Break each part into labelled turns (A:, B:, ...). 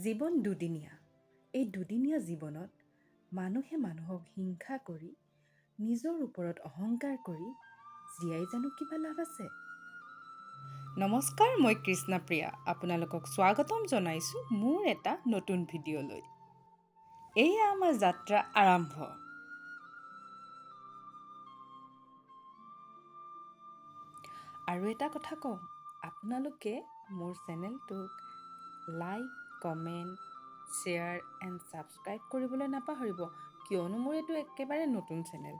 A: জীৱন দুদিনীয়া। এই দুদিনীয়া জীৱনত মানুহে মানুহক হিংসা কৰি নিজৰ ওপৰত অহংকাৰ কৰি জীয়াই জানো কিবা লাভ আছে? নমস্কাৰ, মই কৃষ্ণপ্ৰিয়া। আপোনালোকক স্বাগতম জনাইছোঁ মোৰ এটা নতুন ভিডিঅ'লৈ। এয়া আমাৰ যাত্ৰা আৰম্ভ। আৰু এটা কথা কওঁ, আপোনালোকে মোৰ চেনেলটোক like, comment, share and subscribe কৰিবলৈ নাপাহৰিব, কিয়নো মোৰ এইটো একেবাৰে নতুন চেনেল।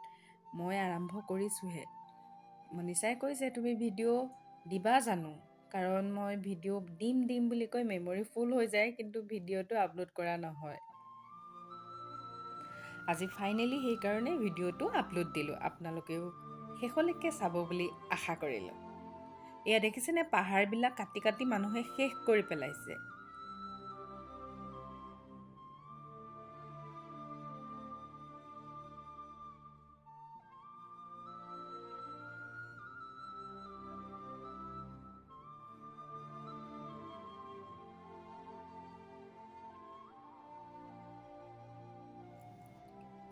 A: মই আৰম্ভ কৰিছোঁহে। মনীষাই কৈছে তুমি ভিডিঅ' দিবা জানো, কাৰণ মই ভিডিঅ' দিম বুলি কৈ মেমৰি ফুল হৈ যায়, কিন্তু ভিডিঅ'টো আপলোড কৰা নহয়। আজি ফাইনেলি সেইকাৰণে ভিডিঅ'টো আপলোড দিলোঁ। আপোনালোকেও শেষলৈকে চাব বুলি আশা কৰিলোঁ। এয়া দেখিছেনে, পাহাৰবিলাক কাটি কাটি মানুহে শেষ কৰি পেলাইছে।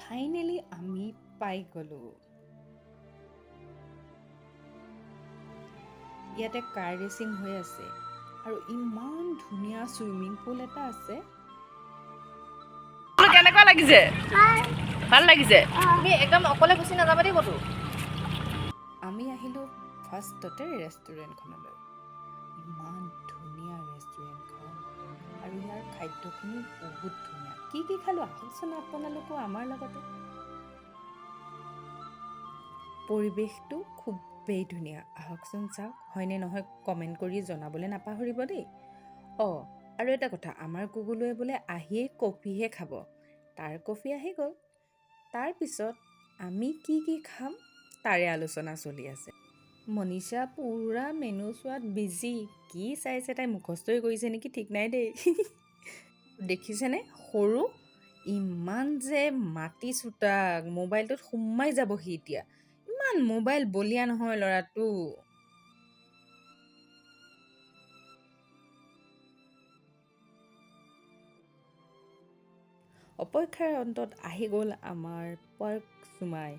A: ফাইনেলি আমি পাই গ'লোঁ। ইয়াতে কাৰ ৰেচিং হৈ আছে আৰু ইমান ধুনীয়া চুইমিং পুল এটা আছে।
B: কেনেকুৱা লাগিছে? ভাল লাগিছে? তুমি একদম অকলে গুচি নাযাবা দেই ক'তো।
A: আমি আহিলোঁ ফাৰ্ষ্টতে ৰেষ্টুৰেণ্টখনলৈ। ইমান ধুনীয়া ৰেষ্টুৰেণ্টখন আৰু ইয়াৰ খাদ্যখিনি বহুত ধুনীয়া। কি খালোঁ আহকচোন আপোনালোকো আমাৰ লগতে। পৰিৱেশটো খুবেই ধুনীয়া। আহকচোন চাওক, হয়নে নহয় কমেণ্ট কৰি জনাবলৈ নাপাহৰিব দেই। আৰু এটা কথা, আমাৰ কুগুলুৱে বোলে আহিয়েই কফিহে খাব। তাৰ কফি আহি গ'ল। তাৰপিছত আমি কি খাম তাৰে আলোচনা চলি আছে। মনীষা পুৰা মেনু চোৱাত বিজি। কি চাইছে তাই, মুখস্থই কৰিছে নেকি ঠিক নাই দেই। দেখিছেনে সৰু, ইমান যে মাটি চোতা, মোবাইলটোত সোমাই যাবহি এতিয়া। ইমান মোবাইল বলিয়া নহয় ল'ৰাটো। অপেক্ষাৰ অন্তত আহি গ'ল আমাৰ পৰ্ক চুমাই।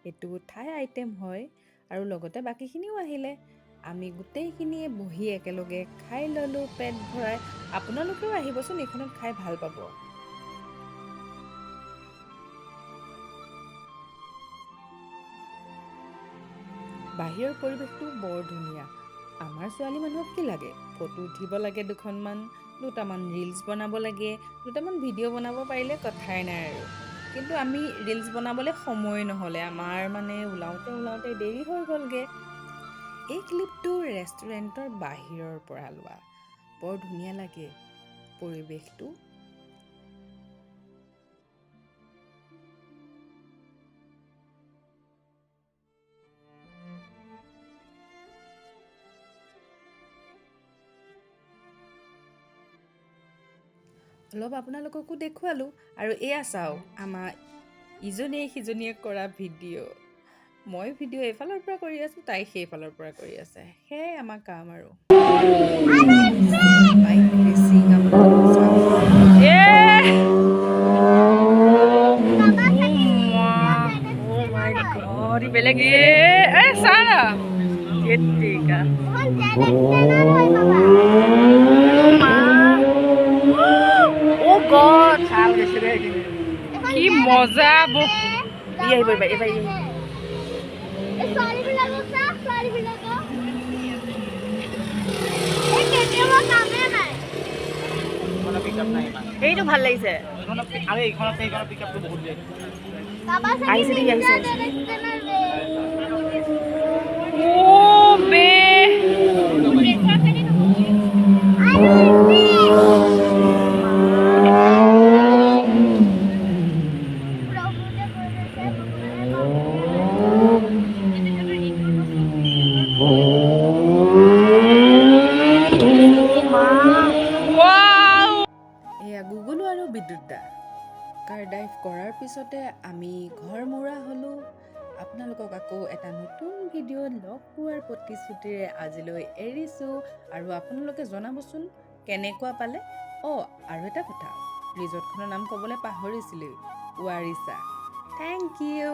A: এইটো থাই আইটেম হয় আৰু লগতে বাকীখিনিও আহিলে। আমি গোটেইখিনিয়ে বহি একেলগে খাই ল'লোঁ পেট ভৰাই। আপোনালোকেও আহিবচোন, এইখনত খাই ভাল পাব। বাহিৰৰ পৰিৱেশটো বৰ ধুনীয়া। আমাৰ ছোৱালী মানুহক কি লাগে, ফটো উঠিব লাগে দুটামান ৰিলছ বনাব লাগে, দুটামান ভিডিঅ' বনাব পাৰিলে কথাই নাই আৰু। কিন্তু আমি ৰিলছ বনাবলৈ সময় নহ'লে, আমাৰ ওলাওঁতে দেৰি হৈ গ'লগৈ। এই ক্লিপটো ৰেষ্টুৰেণ্টৰ বাহিৰৰ পৰা লোৱা। বৰ ধুনীয়া লাগে পৰিৱেশটো। অলপ আপোনালোককো দেখুৱালোঁ। আৰু এয়া চাওক, আমাৰ ইজনীয়ে সিজনীয়ে কৰা ভিডিঅ'। মই ভিডিঅ' এইফালৰ পৰা কৰি আছোঁ, তাই সেইফালৰ পৰা কৰি আছে। সেয়াই আমাৰ কাম আৰু। বাইক ৰেচিং আপোনালোকে চাওক।
B: বেলেগ কি মজা আহিব এইবাৰ এইটো ভাল লাগিছে। আহিছে দেই, আহিছে।
A: এয়া গুগুলো আৰু বিদ্যুৎ দা। কাৰ ড্ৰাইভ কৰাৰ পিছতে আমি ঘৰ মৰা হ'লোঁ। আপোনালোকক আকৌ এটা নতুন ভিডিঅ'ত লগ পোৱাৰ প্ৰতিশ্ৰুতিৰে আজিলৈ এৰিছোঁ। আৰু আপোনালোকে জনাবচোন কেনেকুৱা পালে। অঁ আৰু এটা কথা ৰিজৰ্টখনৰ নাম ক'বলৈ পাহৰিছিলোঁৱেই ৱাৰিছা থেংক ইউ